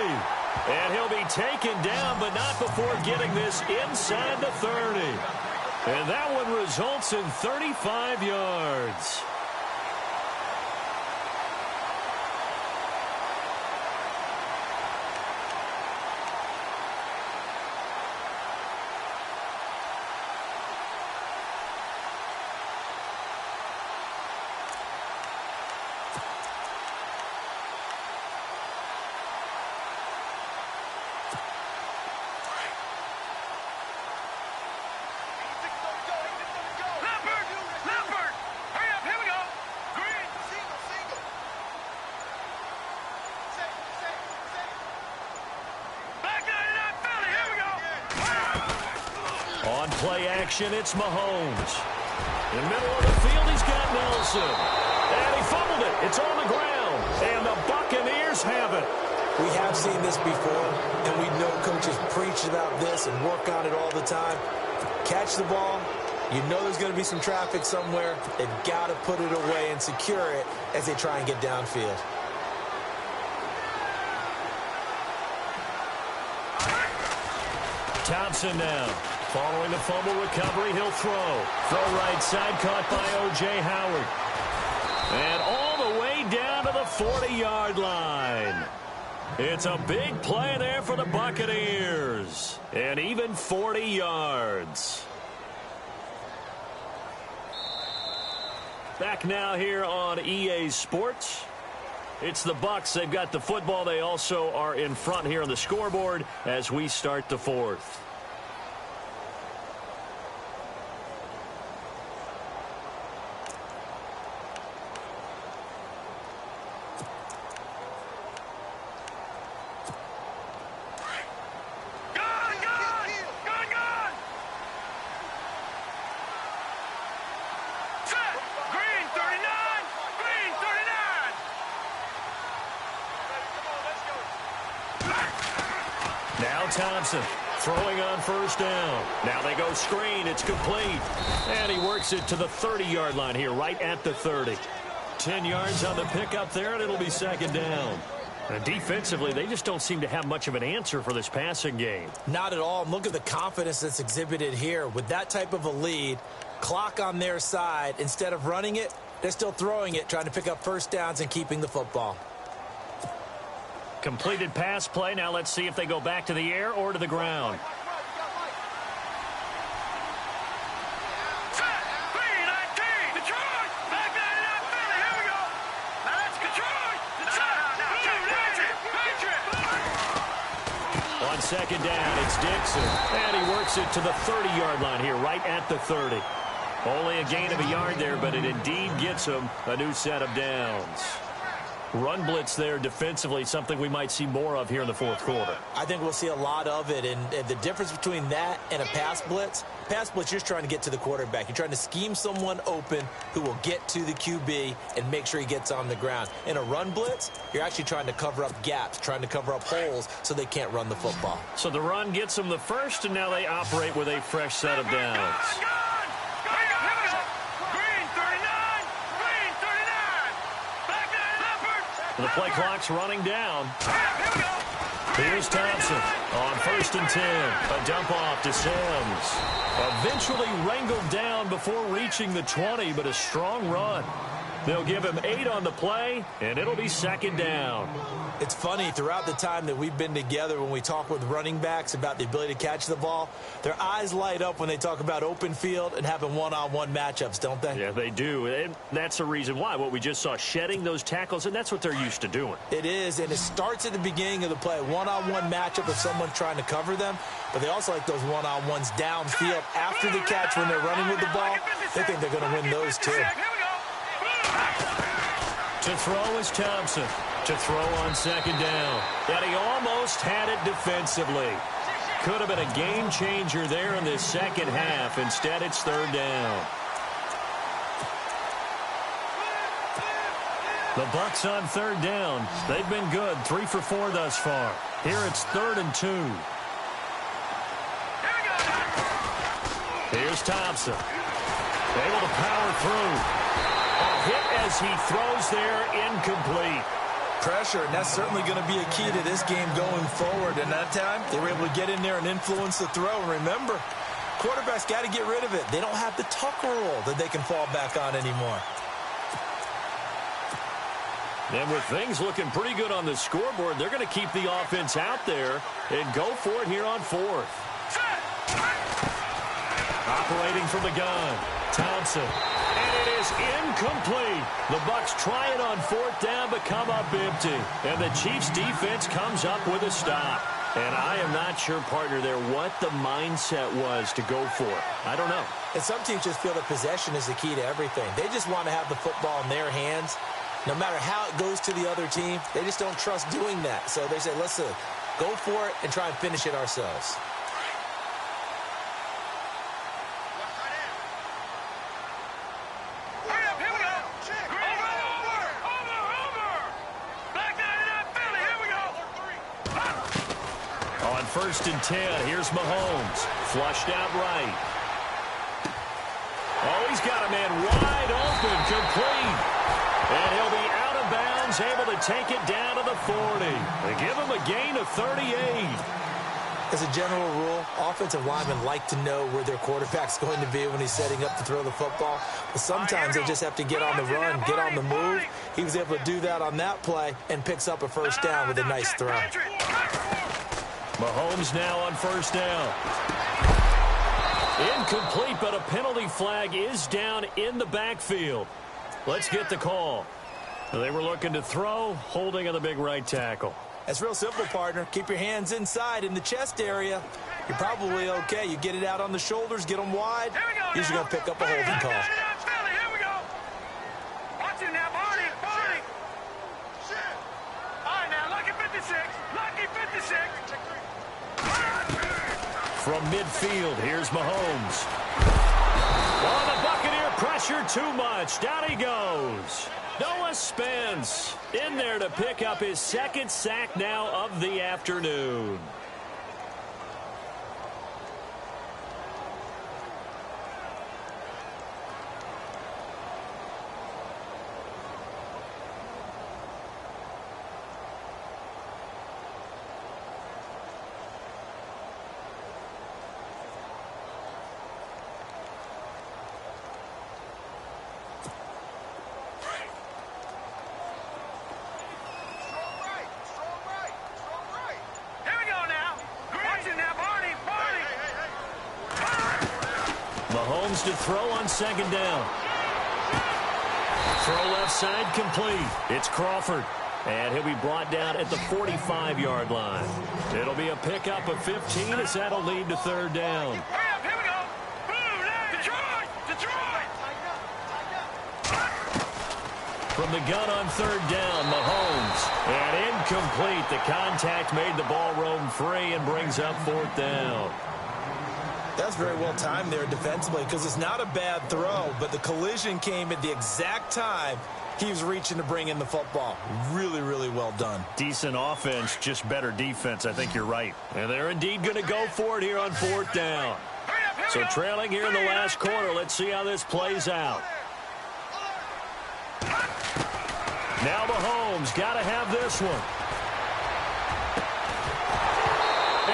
Speaker 4: And he'll be taken down, but not before getting this inside the 30. And that one results in 35 yards.
Speaker 5: Leopard. Hurry up. Here we go. Green. Back 99 Philly. Here we go.
Speaker 4: On play action, it's Mahomes. In the middle of the field, he's got Nelson. And he fumbled it. It's on the ground. And the Buccaneers have it.
Speaker 6: We have seen this before, and we know coaches preach about this and work on it all the time. Catch the ball. You know there's going to be some traffic somewhere. They've got to put it away and secure it as they try and get downfield.
Speaker 4: Thompson now. Following the fumble recovery, he'll throw. Throw right side, caught by O.J. Howard. And all the way down to the 40-yard line. It's a big play there for the Buccaneers. And even 40 yards. Back now here on EA Sports. It's the Bucs. They've got the football. They also are in front here on the scoreboard as we start the fourth. Thompson throwing on first down. Now they go screen. It's complete. And he works it to the 30-yard line here, right at the 30. 10 yards on the pickup there, and it'll be second down. Defensively, they just don't seem to have much of an answer for this passing game.
Speaker 6: Not at all. Look at the confidence that's exhibited here. With that type of a lead, clock on their side, instead of running it, they're still throwing it, trying to pick up first downs and keeping the football.
Speaker 4: Completed pass play. Now let's see if they go back to the air or to the ground. On second down, it's Dixon. And he works it to the 30-yard line here, right at the 30. Only a gain of a yard there, but it indeed gets him a new set of downs. Run blitz there defensively, something we might see more of here in the fourth quarter.
Speaker 6: I think we'll see a lot of it, and the difference between that and a pass blitz, you're just trying to get to the quarterback. You're trying to scheme someone open who will get to the QB and make sure he gets on the ground. In a run blitz, you're actually trying to cover up gaps, trying to cover up holes so they can't run the football.
Speaker 4: So the run gets them the first, and now they operate with a fresh set of downs. The play clock's running down. Here's Thompson on 1st and 10. A dump off to Sims. Eventually wrangled down before reaching the 20, but a strong run. They'll give him 8 on the play, and it'll be second down.
Speaker 6: It's funny, throughout the time that we've been together, when we talk with running backs about the ability to catch the ball, their eyes light up when they talk about open field and having one-on-one matchups, don't they?
Speaker 4: Yeah, they do. And that's the reason why. What we just saw, shedding those tackles, and that's what they're used to doing.
Speaker 6: It is, and it starts at the beginning of the play. One-on-one matchup if someone's trying to cover them, but they also like those one-on-ones downfield after the catch when they're running with the ball. They think they're going to win those too.
Speaker 4: To throw is Thompson. To throw on second down. And he almost had it defensively. Could have been a game changer there in this second half. Instead, it's third down. The Bucs on third down. They've been good. 3 for 4 thus far. Here it's 3rd and 2. Here's Thompson. Able to power through. A hit as he throws there, incomplete.
Speaker 6: Pressure, and that's certainly going to be a key to this game going forward. And that time, they were able to get in there and influence the throw. And remember, quarterbacks got to get rid of it. They don't have the tuck rule that they can fall back on anymore.
Speaker 4: And with things looking pretty good on the scoreboard, they're going to keep the offense out there and go for it here on 4th. Operating from the gun, Thompson. And it is incomplete. The Bucs try it on 4th down, but come up empty. And the Chiefs' defense comes up with a stop. And I am not sure, partner, there what the mindset was to go for it. I don't know.
Speaker 6: And some teams just feel that possession is the key to everything. They just want to have the football in their hands. No matter how it goes to the other team, they just don't trust doing that. So they say, listen, go for it and try and finish it ourselves.
Speaker 4: On 1st and 10, here's Mahomes. Flushed out right. Oh, he's got a man wide open, complete. And he'll be out of bounds, able to take it down to the 40. They give him a gain of 38.
Speaker 6: As a general rule, offensive linemen like to know where their quarterback's going to be when he's setting up to throw the football. But sometimes they just have to get on the run, get on the move. He was able to do that on that play and picks up a first down with a nice throw.
Speaker 4: Mahomes now on 1st down. Incomplete, but a penalty flag is down in the backfield. Let's get the call. They were looking to throw, holding on the big right tackle.
Speaker 6: That's real simple, partner. Keep your hands inside in the chest area. You're probably okay. You get it out on the shoulders, get them wide. Usually going to pick up a holding call.
Speaker 5: Here we go. Watch it now, Barney. All right, now, lucky 56. Lucky 56.
Speaker 4: From midfield, here's Mahomes. Oh, the Buccaneer pressure too much. Down he goes. Noah Spence in there to pick up his 2nd sack now of the afternoon. Mahomes to throw on second down. Throw left side complete. It's Crawford. And he'll be brought down at the 45-yard line. It'll be a pickup of 15 as that'll lead to third down.
Speaker 5: Hurry up, here we go. Blue line. Detroit.
Speaker 4: From the gun on third down, Mahomes. And incomplete. The contact made the ball roam free and brings up fourth down.
Speaker 6: That's very well timed there defensively because it's not a bad throw, but the collision came at the exact time he was reaching to bring in the football. Really, really well done.
Speaker 4: Decent offense, just better defense. I think you're right. And they're indeed going to go for it here on fourth down. So trailing here in the last quarter. Let's see how this plays out. Now Mahomes got to have this one.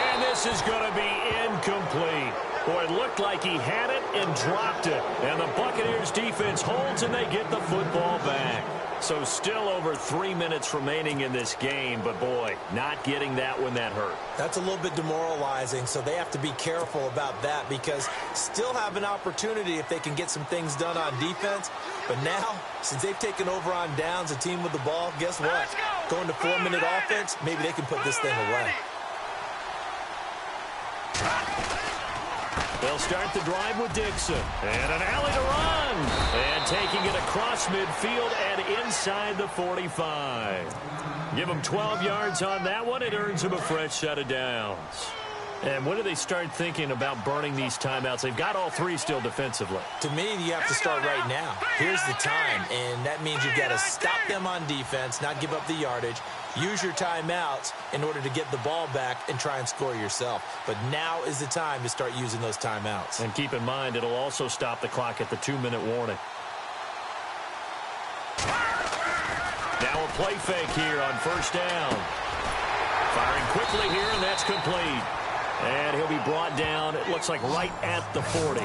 Speaker 4: And this is going to be incomplete. Boy, it looked like he had it and dropped it. And the Buccaneers defense holds and they get the football back. So still over 3 minutes remaining in this game. But, boy, not getting that when that hurt.
Speaker 6: That's a little bit demoralizing, so they have to be careful about that because still have an opportunity if they can get some things done on defense. But now, since they've taken over on downs, a team with the ball, guess what? Going to 4-minute offense, maybe they can put this thing away.
Speaker 4: They'll start the drive with Dixon. And an alley to run. And taking it across midfield and inside the 45. Give them 12 yards on that one. It earns them a fresh set of downs. And when do they start thinking about burning these timeouts? They've got all three still defensively.
Speaker 6: To me, you have to start right now. Here's the time, and that means you've got to stop them on defense, not give up the yardage. Use your timeouts in order to get the ball back and try and score yourself. But now is the time to start using those timeouts.
Speaker 4: And keep in mind, it'll also stop the clock at the 2-minute warning. Now a play fake here on first down. Firing quickly here, and that's complete. And he'll be brought down, it looks like right at the 40.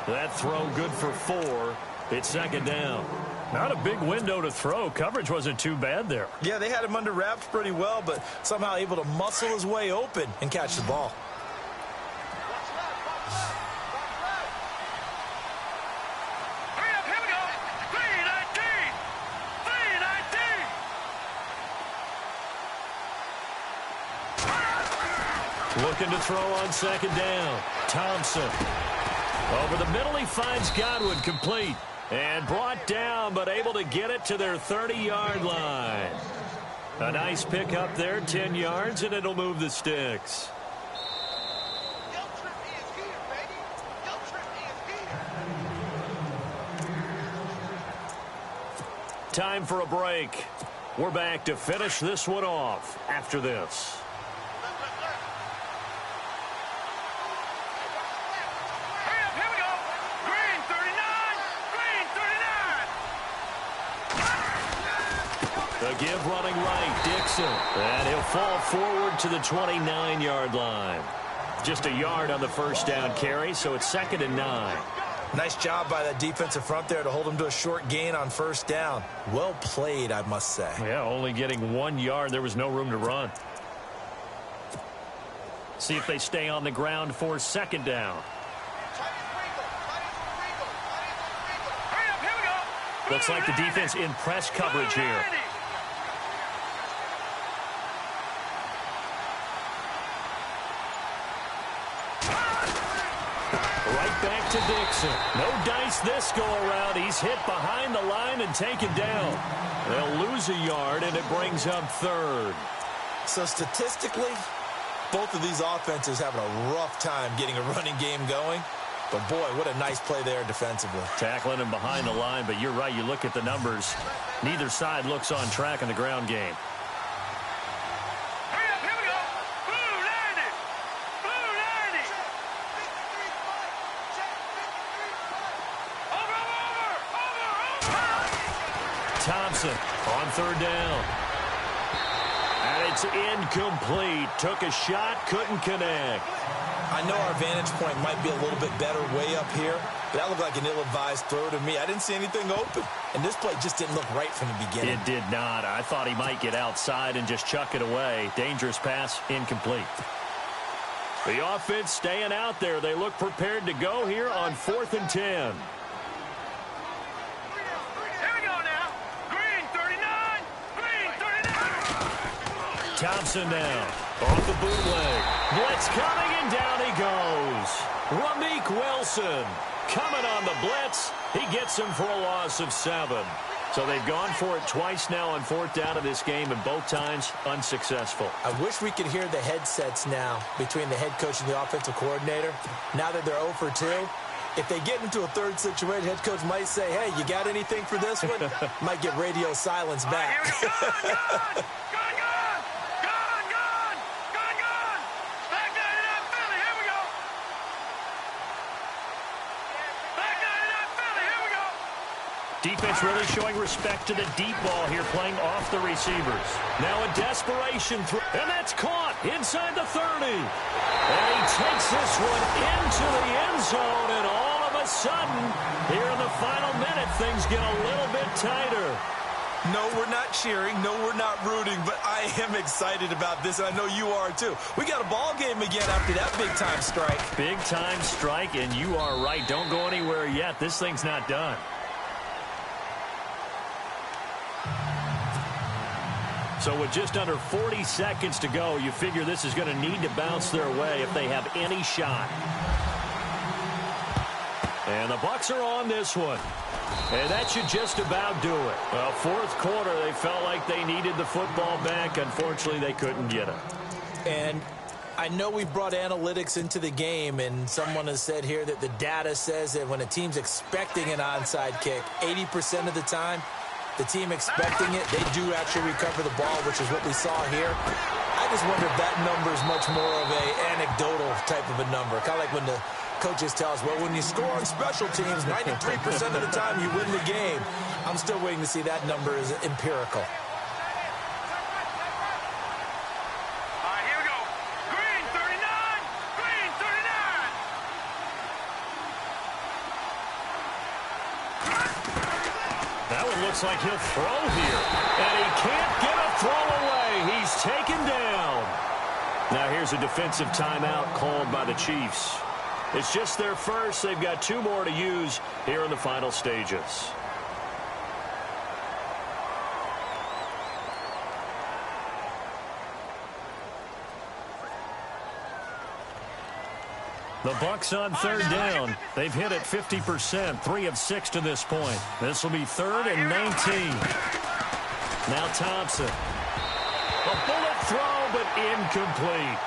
Speaker 4: That throw good for 4. It's second down. Not a big window to throw. Coverage wasn't too bad there.
Speaker 6: Yeah, they had him under wraps pretty well, but somehow able to muscle his way open and catch the ball.
Speaker 5: Hurry up, here we go. 3-19.
Speaker 4: Looking to throw on second down. Thompson. Over the middle, he finds Godwin, complete. And brought down, but able to get it to their 30-yard line. A nice pickup there, 10 yards, and it'll move the sticks. Time for a break. We're back to finish this one off after this. The give running right, Dixon. And he'll fall forward to the 29-yard line. Just a yard on the first down carry, so it's 2nd and 9.
Speaker 6: Nice job by that defensive front there to hold him to a short gain on first down. Well played, I must say.
Speaker 4: Yeah, only getting 1 yard. There was no room to run. See if they stay on the ground for second down. Looks like the defense in press coverage here. Back to Dixon. No dice this go-around. He's hit behind the line and taken down. They'll lose a yard, and it brings up 3rd.
Speaker 6: So statistically, both of these offenses having a rough time getting a running game going. But, boy, what a nice play there defensively.
Speaker 4: Tackling him behind the line, but you're right. You look at the numbers. Neither side looks on track in the ground game. Thompson on 3rd down. And it's incomplete. Took a shot, couldn't connect.
Speaker 6: I know our vantage point might be a little bit better way up here, but that looked like an ill-advised throw to me. I didn't see anything open. And this play just didn't look right from the beginning.
Speaker 4: It did not. I thought he might get outside and just chuck it away. Dangerous pass, incomplete. The offense staying out there. They look prepared to go here on 4th and 10.
Speaker 5: Here we go now. Green 39. Green 39.
Speaker 4: Thompson now. Off the bootleg. Blitz coming, and down he goes. Ramik Wilson coming on the blitz. He gets him for a loss of 7. So they've gone for it twice now on 4th down of this game, and both times unsuccessful.
Speaker 6: I wish we could hear the headsets now between the head coach and the offensive coordinator. Now that they're 0 for 2, if they get into a third situation, head coach might say, hey, you got anything for this one? Might get radio silence back.
Speaker 4: Defense really showing respect to the deep ball here, playing off the receivers. Now a desperation throw, and that's caught inside the 30. And he takes this one into the end zone, and all of a sudden, here in the final minute, things get a little bit tighter.
Speaker 6: No, we're not cheering. No, we're not rooting, but I am excited about this, and I know you are too. We got a ball game again after that big-time strike.
Speaker 4: Big-time strike, and you are right. Don't go anywhere yet. This thing's not done. So with just under 40 seconds to go, you figure this is going to need to bounce their way if they have any shot. And the Bucs are on this one. And that should just about do it. Well, 4th quarter, they felt like they needed the football back. Unfortunately, they couldn't get it.
Speaker 6: And I know we brought analytics into the game, and someone has said here that the data says that when a team's expecting an onside kick, 80% of the time, the team expecting it, they do actually recover the ball, which is what we saw here. I just wonder if that number is much more of a anecdotal type of a number. Kind of like when the coaches tell us, well, when you score on special teams, 93% of the time you win the game. I'm still waiting to see that number is empirical.
Speaker 4: Looks like he'll throw here, and he can't get a throw away. He's taken down. Now here's a defensive timeout called by the Chiefs. It's just their first. They've got 2 more to use here in the final stages. The Bucs on 3rd down. They've hit it 50%, 3 of 6 to this point. This will be 3rd and 19. Now Thompson. A bullet throw, but incomplete.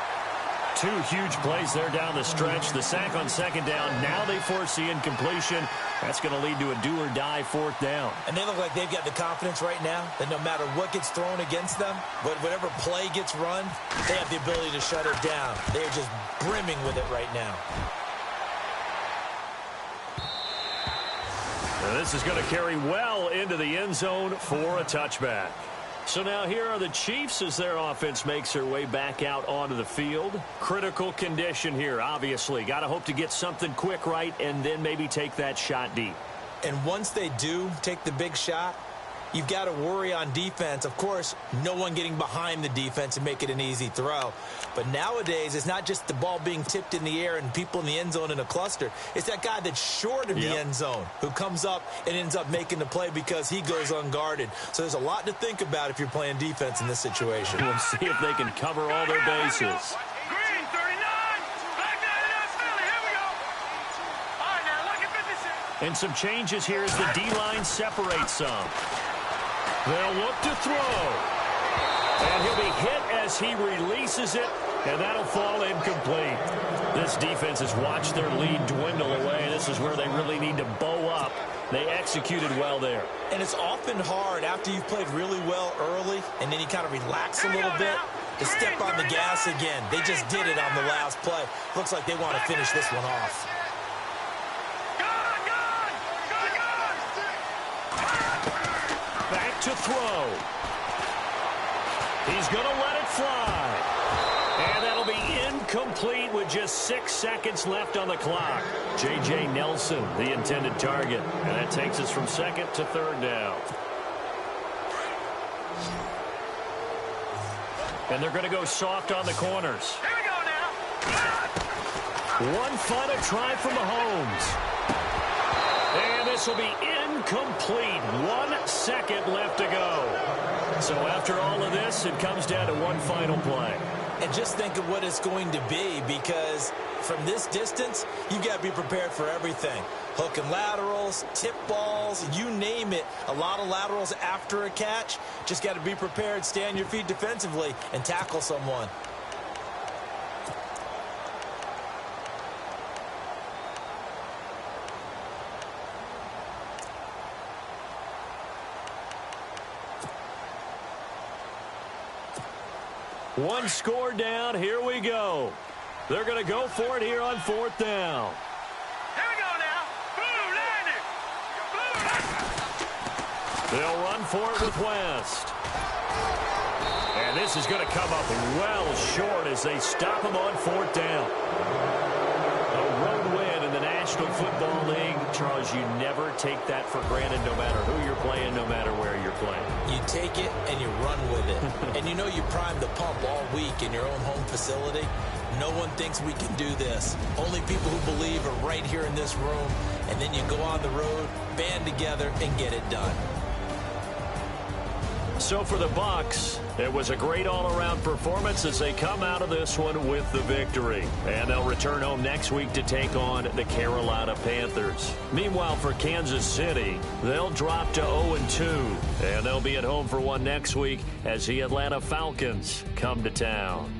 Speaker 4: 2 huge plays there down the stretch. The sack on 2nd down. Now they force the incompletion. That's going to lead to a do-or-die 4th down.
Speaker 6: And they look like they've got the confidence right now that no matter what gets thrown against them, but whatever play gets run, they have the ability to shut it down. They are just brimming with it right now.
Speaker 4: And this is going to carry well into the end zone for a touchback. So now here are the Chiefs as their offense makes their way back out onto the field. Critical condition here, obviously. Got to hope to get something quick right and then maybe take that shot deep.
Speaker 6: And once they do take the big shot, you've got to worry on defense. Of course, no one getting behind the defense and make it an easy throw. But nowadays, it's not just the ball being tipped in the air and people in the end zone in a cluster. It's that guy that's short of the end zone who comes up and ends up making the play because he goes unguarded. So there's a lot to think about if you're playing defense in this situation.
Speaker 4: We'll see if they can cover all their bases.
Speaker 5: Green 39. Back down to that Philly. Here we go. All right, now look at 56.
Speaker 4: And some changes here as the D-line separates some. They'll look to throw. And he'll be hit as he releases it, and that'll fall incomplete. This defense has watched their lead dwindle away. This is where they really need to bow up. They executed well there.
Speaker 6: And it's often hard after you've played really well early, and then you kind of relax a little bit, to step on the gas again. They just did it on the last play. Looks like they want to finish this one off.
Speaker 4: Back to throw. He's going to let it fly. And that'll be incomplete with just 6 seconds left on the clock. J.J. Nelson, the intended target. And that takes us from 2nd to 3rd down. And they're going to go soft on the corners.
Speaker 5: Here we go now.
Speaker 4: One final try from Mahomes. And this will be incomplete. 1 second left to go. So after all of this, it comes down to one final play.
Speaker 6: And just think of what it's going to be, because from this distance, you've got to be prepared for everything. Hook and laterals, tip balls, you name it. A lot of laterals after a catch. Just got to be prepared, stay on your feet defensively, and tackle someone.
Speaker 4: One score down. Here we go. They're going to go for it here on 4th down.
Speaker 5: Here we go now. Blue landed. Blue landed.
Speaker 4: They'll run for it with West. And this is going to come up well short as they stop him on 4th down. A road win in the National Football League. Charles, you never take that for granted no matter who you're playing, no matter where you're playing.
Speaker 6: You take it and you run with it. And you know you primed the pump all week in your own home facility. No one thinks we can do this. Only people who believe are right here in this room. And then you go on the road, band together, and get it done.
Speaker 4: So for the Bucs, it was a great all-around performance as they come out of this one with the victory. And they'll return home next week to take on the Carolina Panthers. Meanwhile, for Kansas City, they'll drop to 0-2. And they'll be at home for one next week as the Atlanta Falcons come to town.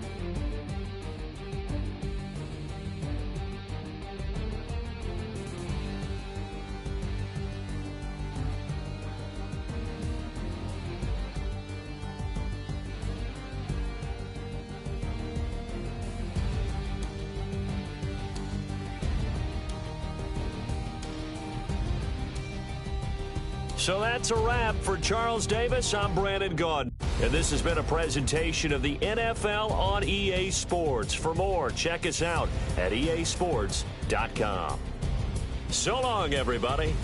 Speaker 4: So that's a wrap. For Charles Davis, I'm Brandon Gaudin. And this has been a presentation of the NFL on EA Sports. For more, check us out at easports.com. So long, everybody.